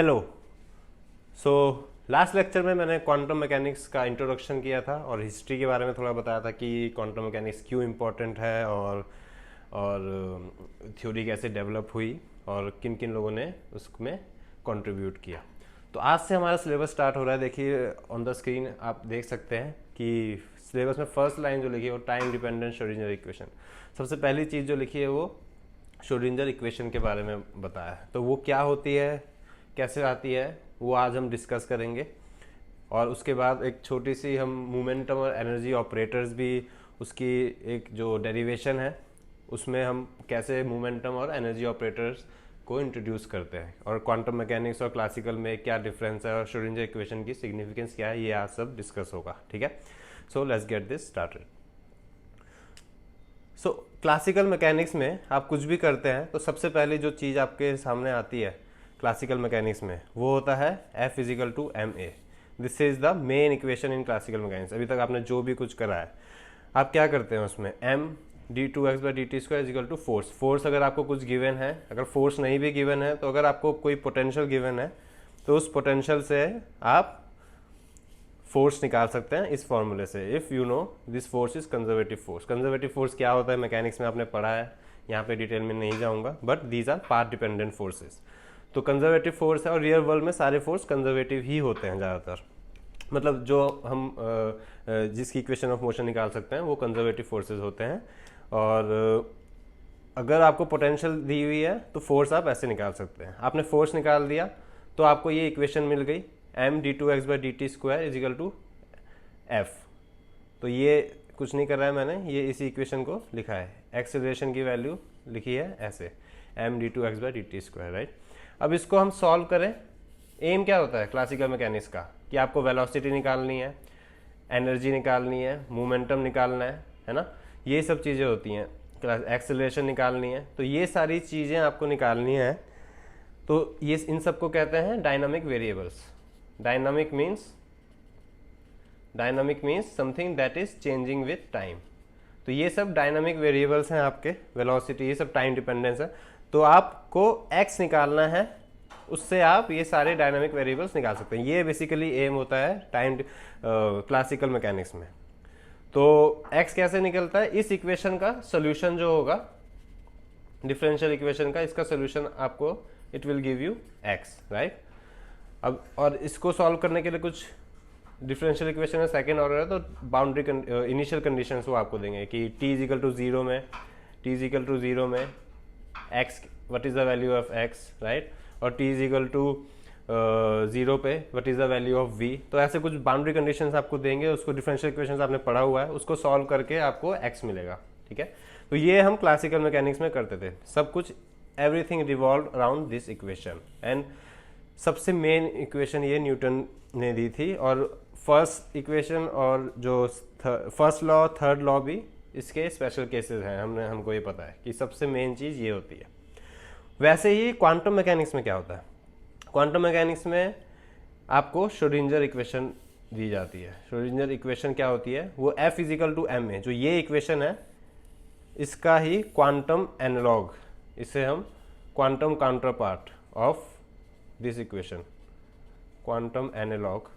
Hello. So last lecture में मैंने quantum mechanics का इंट्रोडक्शन किया था और हिस्ट्री के बारे में थोड़ा बताया था कि क्वांटम मैकेनिक्स क्यों इम्पोर्टेंट है और थ्योरी कैसे डेवलप हुई और किन किन लोगों ने उसमें कंट्रीब्यूट किया। तो आज से हमारा सिलेबस स्टार्ट हो रहा है। देखिए ऑन द स्क्रीन आप देख सकते हैं कि सिलेबस में फर्स्ट लाइन जो लिखी है वो टाइम डिपेंडेंट श्रोडिंगर इक्वेशन। सबसे पहली चीज़ जो लिखी है वो श्रोडिंगर इक्वेशन के बारे में बताया है। तो वो क्या होती है, कैसे आती है, वो आज हम डिस्कस करेंगे। और उसके बाद एक छोटी सी हम मोमेंटम और एनर्जी ऑपरेटर्स भी, उसकी एक जो डेरिवेशन है उसमें हम कैसे मोमेंटम और एनर्जी ऑपरेटर्स को इंट्रोड्यूस करते हैं, और क्वांटम मैकेनिक्स और क्लासिकल में क्या डिफरेंस है और श्रोडिंगर इक्वेशन की सिग्निफिकेंस क्या है, ये आज सब डिस्कस होगा। ठीक है, so let's get this started. So classical mechanics में आप कुछ भी करते हैं तो सबसे पहले जो चीज़ आपके सामने आती है क्लासिकल मैकेनिक्स में वो होता है F equal to M A. This is the main equation in classical mechanics. अभी तक आपने जो भी कुछ करा है आप क्या करते हैं उसमें m d2x by D T square equal to force. Force अगर आपको कुछ गिवन है, अगर फोर्स नहीं भी गिवन है तो अगर आपको कोई पोटेंशियल गिवन है तो उस पोटेंशियल से आप फोर्स निकाल सकते हैं इस फॉर्मूले से। If you know this force is conservative force. Conservative force क्या होता है मैकेनिक्स में आपने पढ़ा है, यहाँ पे डिटेल में नहीं जाऊँगा, but these our path dependent forces. तो कंजर्वेटिव फोर्स है और रियल वर्ल्ड में सारे फोर्स कंजर्वेटिव ही होते हैं ज़्यादातर। मतलब जो हम जिसकी इक्वेशन ऑफ मोशन निकाल सकते हैं वो कंजर्वेटिव फोर्सेस होते हैं। और अगर आपको पोटेंशियल दी हुई है तो फोर्स आप ऐसे निकाल सकते हैं। आपने फोर्स निकाल दिया तो आपको ये इक्वेशन मिल गई m d2x by D T square equal to F. तो ये कुछ नहीं कर रहा है मैंने, ये इसी इक्वेशन को लिखा है। एक्सेलरेशन की वैल्यू लिखी है ऐसे m d2x by D T square, right. अब इसको हम सॉल्व करें। एम क्या होता है क्लासिकल मैकेनिक्स का कि आपको वेलोसिटी निकालनी है, एनर्जी निकालनी है, मोमेंटम निकालना है ना, ये सब चीज़ें होती हैं। एक्सेलरेशन निकालनी है, तो ये सारी चीज़ें आपको निकालनी है। तो ये इन सबको कहते हैं dynamic variables. Dynamic means something that is changing with time. तो ये सब डायनामिक वेरिएबल्स हैं आपके। वेलोसिटी ये सब टाइम डिपेंडेंस है। तो आपको x निकालना है, उससे आप ये सारे डायनामिक वेरिएबल्स निकाल सकते हैं। ये बेसिकली एम होता है टाइम क्लासिकल मैकेनिक्स में। तो x कैसे निकलता है, इस इक्वेशन का सोल्यूशन जो होगा डिफरेंशियल इक्वेशन का, इसका सोल्यूशन आपको it will give you x, right. अब और इसको सॉल्व करने के लिए कुछ डिफरेंशियल इक्वेशन है सेकेंड ऑर्डर है, तो बाउंड्री इनिशियल कंडीशंस वो आपको देंगे कि t इजिकल टू जीरो में x what is the value of x, right, और t इजिकल टू जीरो पे what is the value of v। तो ऐसे कुछ बाउंड्री कंडीशंस आपको देंगे, उसको डिफरेंशियल इक्वेशन आपने पढ़ा हुआ है, उसको सॉल्व करके आपको x मिलेगा। ठीक है, तो ये हम क्लासिकल मैकेनिक्स में करते थे। सब कुछ everything revolve around this equation. And सबसे मेन इक्वेशन ये न्यूटन ने दी थी, और फर्स्ट इक्वेशन और जो फर्स्ट लॉ थर्ड लॉ भी इसके स्पेशल केसेस हैं। हमको ये पता है कि सबसे मेन चीज़ ये होती है। वैसे ही क्वांटम मैकेनिक्स में क्या होता है, क्वांटम मैकेनिक्स में आपको श्रोडिंगर इक्वेशन दी जाती है। श्रोडिंगर इक्वेशन क्या होती है, वो F equal to M A, जो ये इक्वेशन है इसका ही क्वांटम एनालॉग, इसे हम quantum counter part of this equation, quantum analog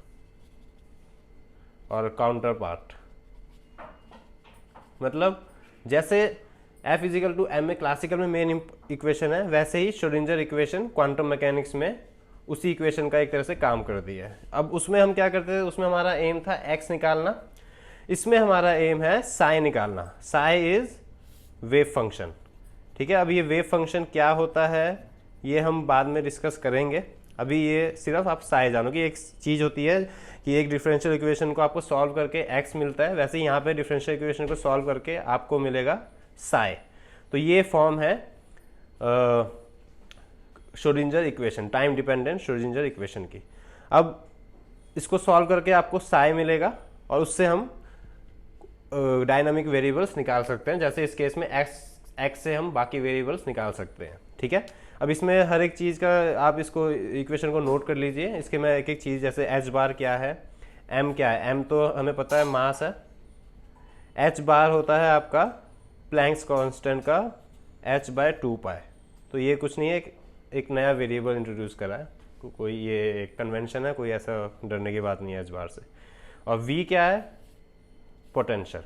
और काउंटर पार्ट। मतलब जैसे F equal to M A classical में मेन इक्वेशन है, वैसे ही श्रोडिंगर इक्वेशन क्वांटम मैकेनिक्स में उसी इक्वेशन का एक तरह से काम कर दिया है। अब उसमें हम क्या करते थे, उसमें हमारा एम था x निकालना, इसमें हमारा एम है साई निकालना। Sai is wave function. ठीक है, अब ये वेव फंक्शन क्या होता है ये हम बाद में डिस्कस करेंगे। अभी ये सिर्फ आप साई जानो कि एक चीज़ होती है कि एक डिफरेंशियल इक्वेशन को आपको सॉल्व करके x मिलता है, वैसे ही यहाँ पे डिफरेंशियल इक्वेशन को सॉल्व करके आपको मिलेगा साई। तो ये फॉर्म है Schrodinger equation, time dependent Schrodinger equation की। अब इसको सॉल्व करके आपको साई मिलेगा और उससे हम डायनामिक वेरिएबल्स निकाल सकते हैं। जैसे इस केस में x से हम बाकी वेरिएबल्स निकाल सकते हैं। ठीक है, अब इसमें हर एक चीज़ का आप इसको इक्वेशन को नोट कर लीजिए। इसके में एक एक चीज़, जैसे h बार क्या है, m क्या है। m तो हमें पता है मास है। h बार होता है आपका प्लैंक्स कांस्टेंट का h/2 पाई। तो ये कुछ नहीं है, एक नया वेरिएबल इंट्रोड्यूस करा है। कोई ये कन्वेंशन है, कोई ऐसा डरने की बात नहीं है इस बार से। और v क्या है? पोटेंशियल,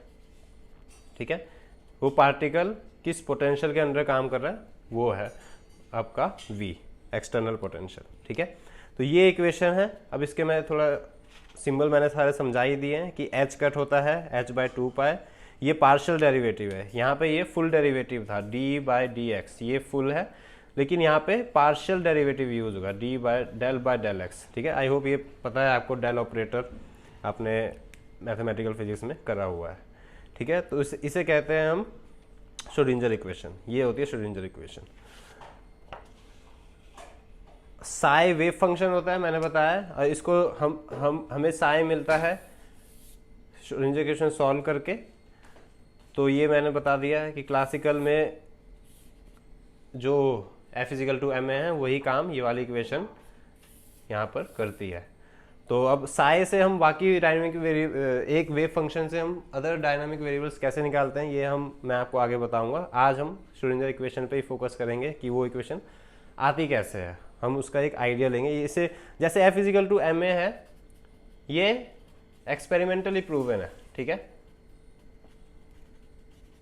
ठीक है, वो पार्टिकल किस पोटेंशियल के अंदर काम कर रहा है वो है आपका v, एक्सटर्नल पोटेंशियल, ठीक है। तो ये इक्वेशन है। अब इसके मैं थोड़ा सिंबल मैंने सारे समझा ही दिए हैं कि h कट होता है h/2π, ये पार्शियल डेरिवेटिव है, यहाँ पे ये फुल डेरिवेटिव था d/dx, ये फुल है, लेकिन यहाँ पे पार्शियल डेरिवेटिव यूज होगा d/del/x, ठीक है। आई होप ये पता है आपको, डेल ऑपरेटर आपने मैथमेटिकल फिजिक्स में करा हुआ है, ठीक है। तो इसे कहते हैं हम श्रोडिंगर इक्वेशन, ये होती है Schrodinger equation. Sai wave function होता है, मैंने बताया, और इसको हमें साई मिलता है श्रोडिंगर इक्वेशन सॉल्व करके। तो ये मैंने बता दिया है कि क्लासिकल में जो F = ma है वही काम ये वाली इक्वेशन यहाँ पर करती है। तो अब साई से हम बाकी डायनामिक एक वेव फंक्शन से हम अदर डायनामिक वेरिएबल्स कैसे निकालते हैं ये मैं आपको आगे बताऊंगा। आज हम श्रोडिंगर इक्वेशन पे ही फोकस करेंगे कि वो इक्वेशन आती कैसे है, हम उसका एक आइडिया लेंगे। इसे जैसे F = ma है, ये एक्सपेरिमेंटली प्रूवन है, ठीक है,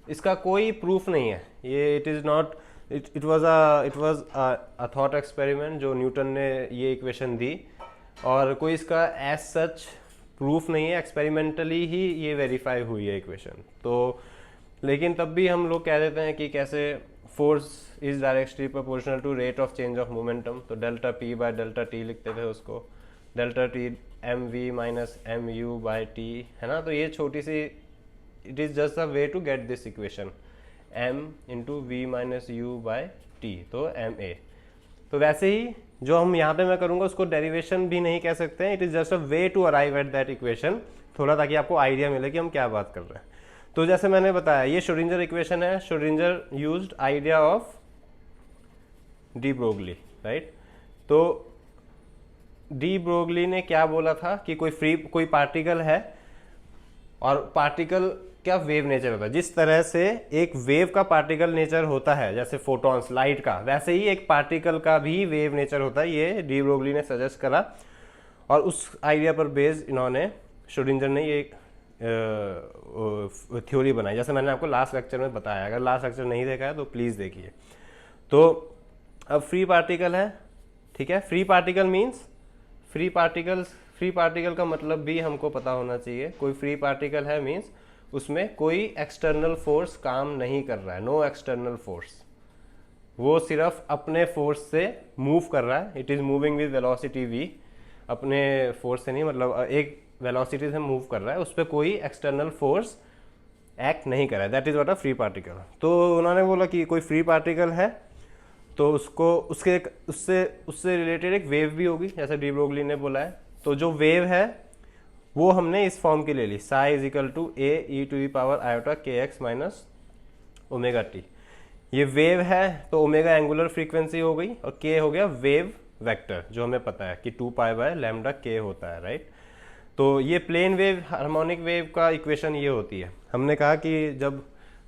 इसका कोई प्रूफ नहीं है, ये it is not, it was a thought experiment जो न्यूटन ने ये इक्वेशन दी, और कोई इसका एज सच प्रूफ नहीं है, एक्सपेरिमेंटली ही ये वेरीफाई हुई है इक्वेशन। तो लेकिन तब भी हम लोग कह देते हैं कि कैसे force is directly proportional to rate of change of momentum, तो डेल्टा p/डेल्टा t लिखते थे उसको, डेल्टा t mv - mu/t, है ना। तो ये छोटी सी, it is just a way to get this equation, m × v - u/t, तो ma। तो वैसे ही जो हम यहाँ पे मैं करूँगा उसको डेरिवेशन भी नहीं कह सकते हैं, it is just a way to arrive at that equation, थोड़ा ताकि आपको आइडिया मिले कि हम क्या बात कर रहे हैं। तो जैसे मैंने बताया ये श्रोडिंगर इक्वेशन है, Schrodinger used idea of de Broglie, right. तो डी ब्रोगली ने क्या बोला था कि कोई पार्टिकल है और पार्टिकल क्या वेव नेचर होता है, जिस तरह से एक वेव का पार्टिकल नेचर होता है जैसे फोटॉन्स लाइट का, वैसे ही एक पार्टिकल का भी वेव नेचर होता है, ये डी ब्रोगली ने सजेस्ट करा। और उस आइडिया पर बेस्ड इन्होंने, श्रोडिंगर ने ये थ्योरी बनाई, जैसे मैंने आपको लास्ट लेक्चर में बताया। अगर लास्ट लेक्चर नहीं देखा है तो प्लीज़ देखिए। तो अब फ्री पार्टिकल है, ठीक है, free particle means free particle का मतलब भी हमको पता होना चाहिए। कोई फ्री पार्टिकल है मीन्स उसमें कोई एक्सटर्नल फोर्स काम नहीं कर रहा है, नो एक्सटर्नल फोर्स, वो सिर्फ अपने फोर्स से मूव कर रहा है, it is moving with velocity v, अपने फोर्स से नहीं, मतलब एक वेलोसिटी से मूव कर रहा है, उस पर कोई एक्सटर्नल फोर्स एक्ट नहीं कर रहा है, that is what a free particle. तो उन्होंने बोला कि कोई फ्री पार्टिकल है तो उसको उससे रिलेटेड एक वेव भी होगी, जैसे डी ब्रोगली ने बोला है। तो जो वेव है वो हमने इस फॉर्म की ले ली, साई = a e⁻⁰ -ωt। ये वेव है तो ओमेगा एंगुलर फ्रीक्वेंसी हो गई और k हो गया वेव वेक्टर, जो हमें पता है कि 2π/λk होता है, राइट। तो ये प्लेन वेव, हार्मोनिक वेव का इक्वेशन ये होती है। हमने कहा कि जब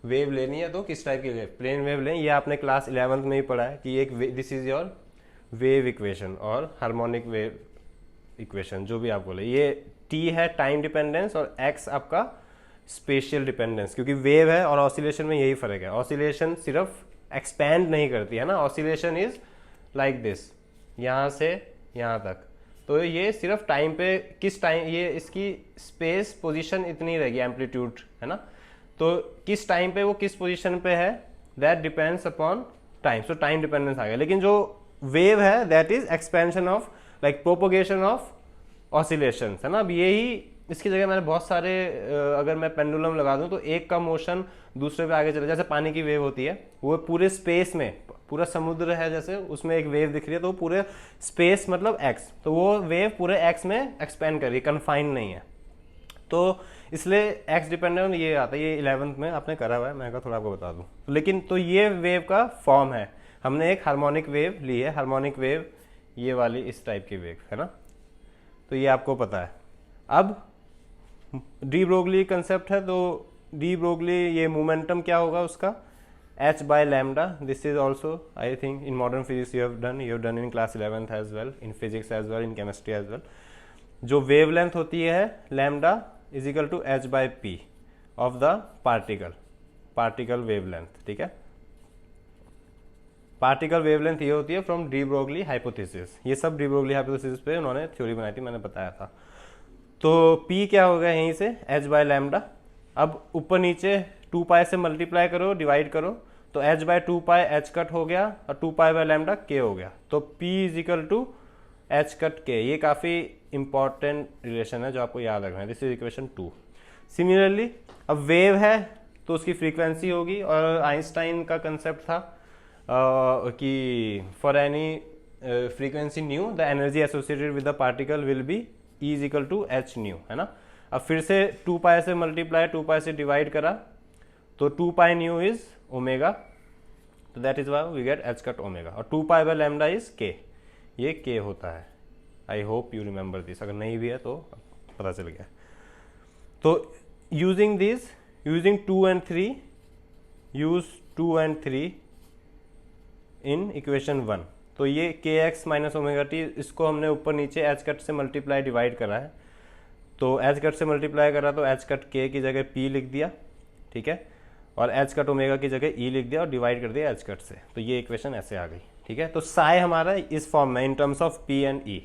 वेव लेनी है तो किस टाइप की वेव, प्लेन वेव लें, ये आपने क्लास 11th में ही पढ़ा है कि एक this is your wave equation और हार्मोनिक वेव इक्वेशन, जो भी आप बोले। ये t है टाइम डिपेंडेंस और x आपका स्पेशियल डिपेंडेंस, क्योंकि वेव है और ऑसिलेशन में यही फर्क है। ऑसिलेशन सिर्फ एक्सपैंड नहीं करती है ना, ऑसिलेशन इज लाइक दिस, यहाँ से यहाँ तक। तो ये सिर्फ टाइम पे, किस टाइम, ये इसकी स्पेस पोजीशन इतनी रहेगी, एम्पलीट्यूड, है ना। तो किस टाइम पे वो किस पोजीशन पे है, that depends upon time, so time dependence आ गया। लेकिन जो वेव है that is expansion of, like propagation of oscillation, है ना। अब यही इसकी जगह मैंने बहुत सारे, अगर मैं पेंडुलम लगा दूं तो एक का मोशन दूसरे पे आगे चले, जैसे पानी की वेव होती है, वो पूरे स्पेस में, पूरा समुद्र है जैसे, उसमें एक वेव दिख रही है तो पूरे स्पेस मतलब x, तो वो वेव पूरे x में एक्सपेंड कर रही है, कन्फाइंड नहीं है। तो इसलिए x डिपेंडेंट ये आता है, ये 11th में आपने करा हुआ है, मैं थोड़ा आपको बता दूं। लेकिन तो ये वेव का फॉर्म है, हमने एक हार्मोनिक वेव ली है, हार्मोनिक वेव ये वाली इस टाइप की वेव, है ना। तो ये आपको पता है। अब डी ब्रोगली कंसेप्ट है, तो डी ब्रोगली, ये मोमेंटम क्या होगा उसका, h by lambda, this is also I think in modern physics you have done in class 11th as well, in physics as well, in chemistry as well. जो wavelength होती है lambda is equal to h by p of the particle wavelength, ठीक है। Particle wavelength ये होती है from de Broglie hypothesis, ये सब डी ब्रोगली हाइपोथेसिस पे उन्होंने थ्योरी बनाई थी, मैंने बताया था। तो p क्या होगा यहीं से h by लैम्डा, अब ऊपर नीचे 2 पाई से मल्टीप्लाई करो, डिवाइड करो, तो h by 2 pi h cut हो गया और 2 पाई बाय लैम्डा k हो गया, तो p is equal to h cut k। ये काफ़ी इंपॉर्टेंट रिलेशन है जो आपको याद रखना है। This is equation 2। सिमिलरली अब वेव है तो उसकी फ्रीक्वेंसी होगी, और आइंस्टाइन का कंसेप्ट था कि for any frequency nu the energy associated with the particle will be E is equal to H nu, है ना। अब फिर से 2 पाई से मल्टीप्लाई 2 पाई से डिवाइड करा तो 2 पाई न्यू इज ओमेगा, तो that is why we get H cut omega, और 2 पाई बाय लैम्डा इज के, ये के होता है। I hope you remember this, अगर नहीं भी है तो पता चल गया। तो using this, using 2 and 3, use 2 and 3 in equation 1, तो ये के एक्स माइनस ओमेगा टी, इसको हमने ऊपर नीचे एच कट से मल्टीप्लाई डिवाइड करा है, तो एच कट से मल्टीप्लाई करा तो एच कट के की जगह पी लिख दिया, ठीक है, और एच कट ओमेगा की जगह ई लिख दिया और डिवाइड कर दिया एच कट से, तो ये इक्वेशन ऐसे आ गई, ठीक है। तो साई हमारा इस फॉर्म में in terms of P and E,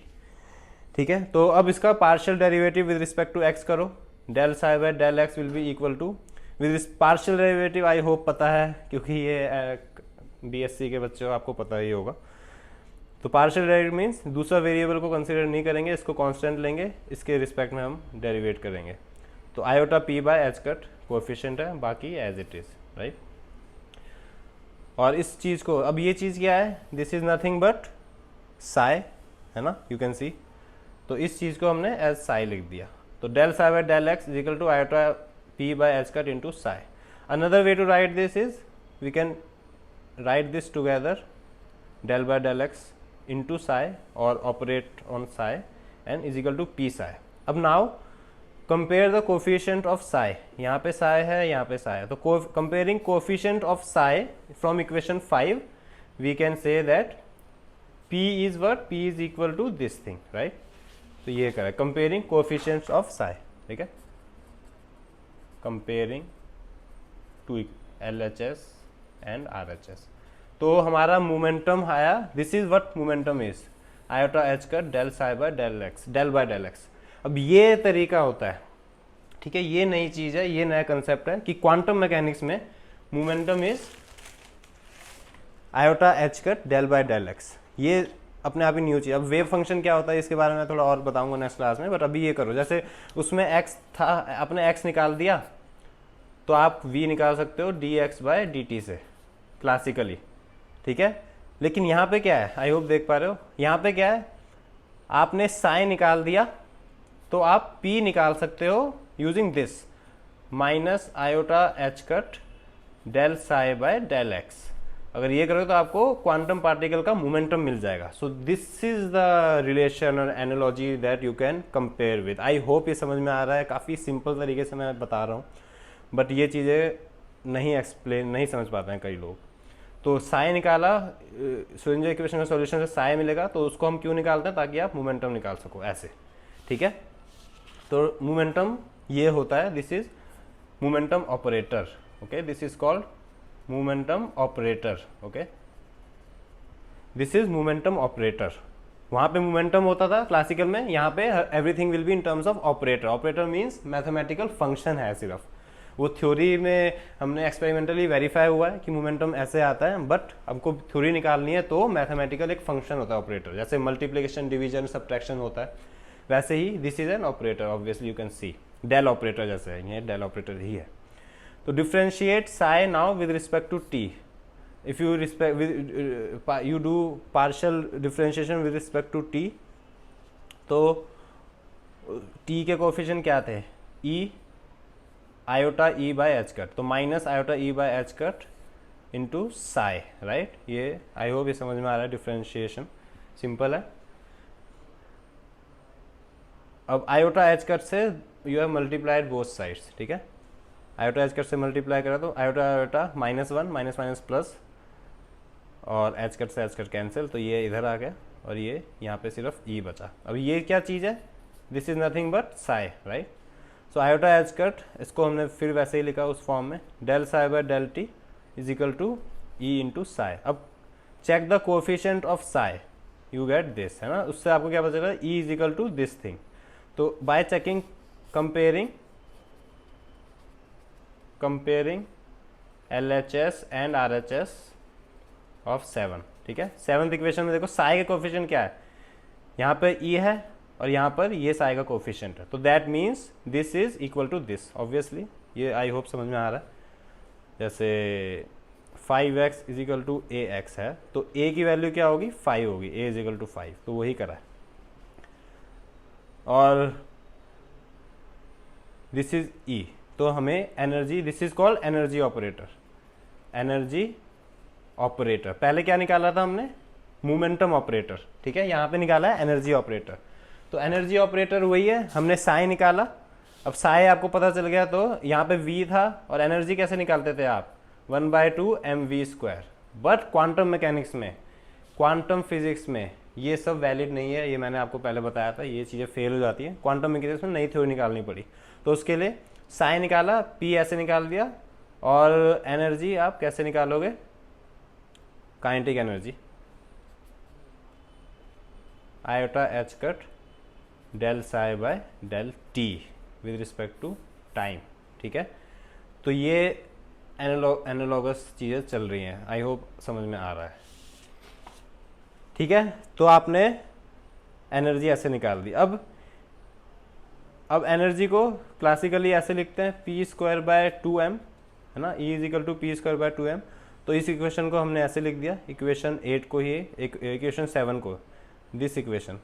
ठीक है। तो अब इसका partial derivative with respect to x करो, del psi by del x will be equal to, with partial derivative I hope पता है क्योंकि ये बीएससी के बच्चों आपको पता ही होगा। तो पार्शियल डेरिवेटिव मीन्स दूसरा वेरिएबल को कंसीडर नहीं करेंगे, इसको कांस्टेंट लेंगे, इसके रिस्पेक्ट में हम डेरिवेट करेंगे। तो iota P by H cut coefficient है, बाकी एज इट इज, राइट। और इस चीज़ को, अब ये चीज़ क्या है, this is nothing but Sai, है ना, यू कैन सी। तो इस चीज़ को हमने एज साई लिख दिया, तो del psi by del X is equal to iota P by H cut into psi. Another way to write this is we can write this together, del by del X into psi or operate on psi and is equal to p psi. अब now compare the coefficient of psi, यहाँ पे psi है, यहाँ पे psi है, तो comparing coefficient of psi from equation 5 we can say that p is what, p is equal to this thing, right। तो ये करें comparing coefficients of psi, ठीक है, comparing to LHS and RHS। तो हमारा मोमेंटम आया, this is what momentum is, iota h का del psi by del x, del by del x. अब ये तरीका होता है, ठीक है, ये नई चीज है, ये नया कंसेप्ट है कि क्वांटम मैकेनिक्स में momentum is iota H cut del by del X, ये अपने आप ही न्यू चीज। अब वेव फंक्शन क्या होता है इसके बारे में थोड़ा और बताऊंगा नेक्स्ट क्लास में, बट अभी ये करो, जैसे उसमें एक्स था, अपने एक्स निकाल दिया तो आप वी निकाल सकते हो D X by D T से क्लासिकली, ठीक है। लेकिन यहाँ पे क्या है, आई होप देख पा रहे हो, यहाँ पे क्या है, आपने साइन निकाल दिया तो आप पी निकाल सकते हो using this minus iota H cut del psi by del x. अगर ये करोगे तो आपको क्वांटम पार्टिकल का मोमेंटम मिल जाएगा। So this is the relation और analogy that you can compare with. I hope ये समझ में आ रहा है, काफ़ी सिंपल तरीके से मैं बता रहा हूँ, बट ये चीज़ें नहीं समझ पाते हैं कई लोग। तो साई निकाला, श्रोडिंगर इक्वेशन का सॉल्यूशन से साई मिलेगा, तो उसको हम क्यों निकालते हैं, ताकि आप मोमेंटम निकाल सको ऐसे, ठीक है। तो मोमेंटम ये होता है, this is momentum operator, okay, this is called momentum operator, okay, this is momentum operator. वहाँ पे मोमेंटम होता था क्लासिकल में, यहाँ पे everything will be in terms of operator. Operator means mathematical function है सिर्फ, वो थ्योरी में हमने एक्सपेरिमेंटली वेरीफाई हुआ है कि मोमेंटम ऐसे आता है, बट हमको थ्योरी निकालनी है तो मैथमेटिकल एक फंक्शन होता है ऑपरेटर, जैसे मल्टीप्लिकेशन डिवीजन सब्ट्रैक्शन होता है, वैसे ही this is an operator, obviously you can see del operator जैसे है, ये डेल ऑपरेटर ही है। तो differentiate psi now with respect to t, if you you do partial differentiation with respect to t, तो टी के कोएफिशिएंट क्या थे, E iota E by H cut, तो minus iota E by H cut into psi, right. ये I hope ये समझ में आ रहा है, डिफ्रेंशिएशन सिंपल है। अब आयोटा एच कट से you have multiplied both sides, ठीक है, आयोटा एच कट से मल्टीप्लाई करा तो iota iota -1 minus minus plus, और एच कट से एच कट कैंसिल, तो ये इधर आ गया और ये यहाँ पे सिर्फ ई बचा। अब ये क्या चीज़ है, this is nothing but psi, right. So iota H cut, इसको हमने फिर वैसे ही लिखा उस फॉर्म में, del psi by del t is equal to E into psi. अब check the coefficient of psi, you get this, है ना। उससे आपको क्या पता चलेगा, E is equal to this thing. तो by checking comparing LHS and RHS of 7, ठीक है। 7th इक्वेशन में देखो साई का कोफिशिएंट क्या है, यहाँ पे ई है और यहाँ पर ये साई का कोफिशिएंट है, तो that means this is equal to this. Obviously ये आई होप समझ में आ रहा है। जैसे 5x is equal to AX है, तो a की वैल्यू क्या होगी, 5 होगी, a इज इक्वल टू 5, तो वही करा है। और दिस इज E, तो हमें energy, this is called energy operator. Energy operator पहले क्या निकाला था हमने, मोमेंटम ऑपरेटर, ठीक है। यहाँ पे निकाला है एनर्जी ऑपरेटर, तो एनर्जी ऑपरेटर वही है, हमने साई निकाला। अब साई आपको पता चल गया, तो यहाँ पे v था, और एनर्जी कैसे निकालते थे आप, 1/2 mv²। बट क्वांटम मैकेनिक्स में, क्वांटम फिजिक्स में ये सब वैलिड नहीं है, ये मैंने आपको पहले बताया था, ये चीज़ें फेल हो जाती हैं। क्वांटम मैकेनिक्स में नई थ्योरी निकालनी पड़ी, तो उसके लिए साई निकाला, p ऐसे निकाल दिया, और एनर्जी आप कैसे निकालोगे, kinetic energy iota H cut del psi by del T with respect to time, ठीक है। तो ये एनालॉगस चीज़ें चल रही हैं, आई होप समझ में आ रहा है, ठीक है। तो आपने एनर्जी ऐसे निकाल दी। अब एनर्जी को क्लासिकली ऐसे लिखते हैं p²/2m, है ना, E is equal to p²/2m। तो इस इक्वेशन को हमने ऐसे लिख दिया, इक्वेशन 8 को ही, इक्वेशन 7 को, दिस इक्वेशन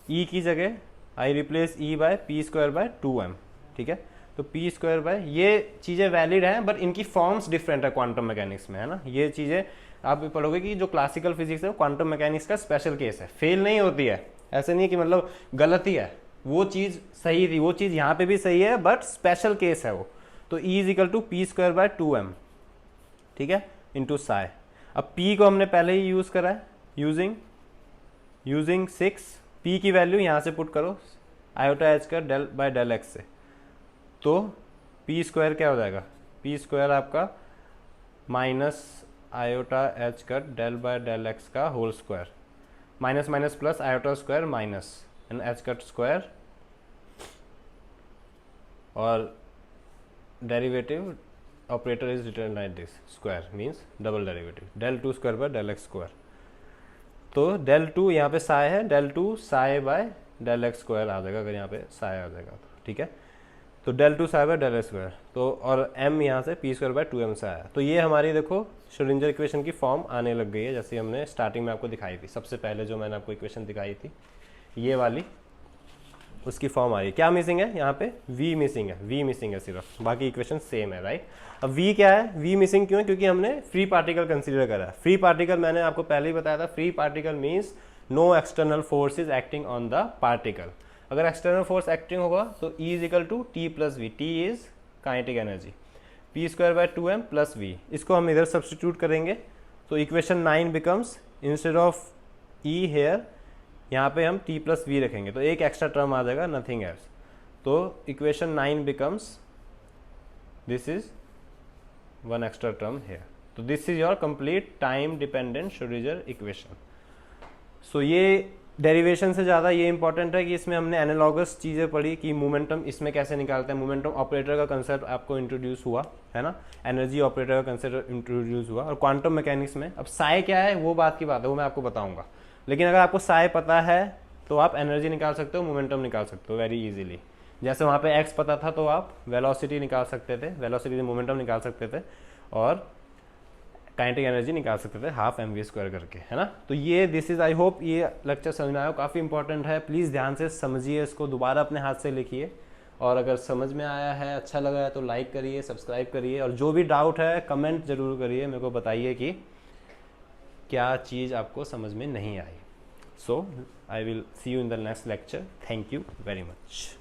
E की जगह आई रिप्लेस E बाय p²/2m, ठीक है। तो p², ये चीज़ें वैलिड हैं, बट इनकी फॉर्म्स डिफरेंट है क्वांटम मैकेनिक्स में, है ना। ये चीज़ें आप भी पढ़ोगे कि जो क्लासिकल फिजिक्स है वो क्वांटम मैकेनिक्स का स्पेशल केस है, फेल नहीं होती है, ऐसे नहीं कि मतलब गलती है, वो चीज़ सही थी, वो चीज़ यहाँ पे भी सही है, बट स्पेशल केस है वो। तो E is equal to p²/2m, ठीक है, इंटू साई। अब p को हमने पहले ही यूज़ करा है, यूजिंग 6, p की वैल्यू यहाँ से पुट करो आयोटा एच का डेल बाय डेल एक्स से, तो p² क्या हो जाएगा, p² आपका माइनस आयोटा एच का डेल बाय डेल एक्स का whole square, minus minus plus iota square minus and h cut square, और derivative operator is return like this, square means double derivative, del 2² by del x²। तो del 2 यहाँ पे साई है, del 2 psi by del x² आ जाएगा, अगर यहाँ पे साई आ जाएगा तो, ठीक है। तो del 2 psi by del x², तो और m यहाँ से p²/2m से आया। तो ये हमारी देखो श्रोडिंगर इक्वेशन की फॉर्म आने लग गई है, जैसे हमने स्टार्टिंग में आपको दिखाई थी, सबसे पहले जो मैंने आपको इक्वेशन दिखाई थी ये वाली, उसकी फॉर्म आ रही है। क्या मिसिंग है यहाँ पे, v मिसिंग है, v मिसिंग है सिर्फ, बाकी इक्वेशन सेम है, राइट। अब v क्या है, v मिसिंग क्यों है, क्योंकि हमने फ्री पार्टिकल कंसीडर करा है। फ्री पार्टिकल मैंने आपको पहले ही बताया था, free particle means no external force is acting on the particle. अगर एक्सटर्नल फोर्स एक्टिंग होगा तो E is equal to T plus V, T is kinetic energy, p²/2m plus v, इसको हम इधर सब्सटीट्यूट करेंगे, तो equation 9 becomes, instead of E here यहाँ पे हम t प्लस वी रखेंगे, तो एक एक्स्ट्रा टर्म आ जाएगा, नथिंग एल्स। तो equation 9 becomes, this is one extra term here. तो this is your complete time dependent Schrodinger equation. So ये डेरिवेशन से ज़्यादा ये इंपॉर्टेंट है कि इसमें हमने एनालॉगस चीज़ें पढ़ी कि मोमेंटम इसमें कैसे निकालते हैं, मोमेंटम ऑपरेटर का कंसेप्ट आपको इंट्रोड्यूस हुआ, है ना, एनर्जी ऑपरेटर का कंसेप्ट इंट्रोड्यूस हुआ, और क्वांटम मैकेनिक्स में अब साई क्या है वो बात की बात है, वो मैं आपको बताऊंगा। लेकिन अगर आपको साई पता है तो आप एनर्जी निकाल सकते हो, मोमेंटम निकाल सकते हो वेरी इजीली। जैसे वहाँ पे एक्स पता था तो आप वेलोसिटी निकाल सकते थे, वेलोसिटी से मोमेंटम निकाल सकते थे, और काइनेटिक एनर्जी निकाल सकते थे ½ mv² करके, है ना। तो ये दिस इज, आई होप ये लेक्चर समझ में आया, काफ़ी इंपॉर्टेंट है, प्लीज़ ध्यान से समझिए इसको, दोबारा अपने हाथ से लिखिए, और अगर समझ में आया है, अच्छा लगा है तो लाइक करिए, सब्सक्राइब करिए, और जो भी डाउट है कमेंट जरूर करिए, मेरे को बताइए कि क्या चीज़ आपको समझ में नहीं आई। So I will see you in the next lecture, thank you very much.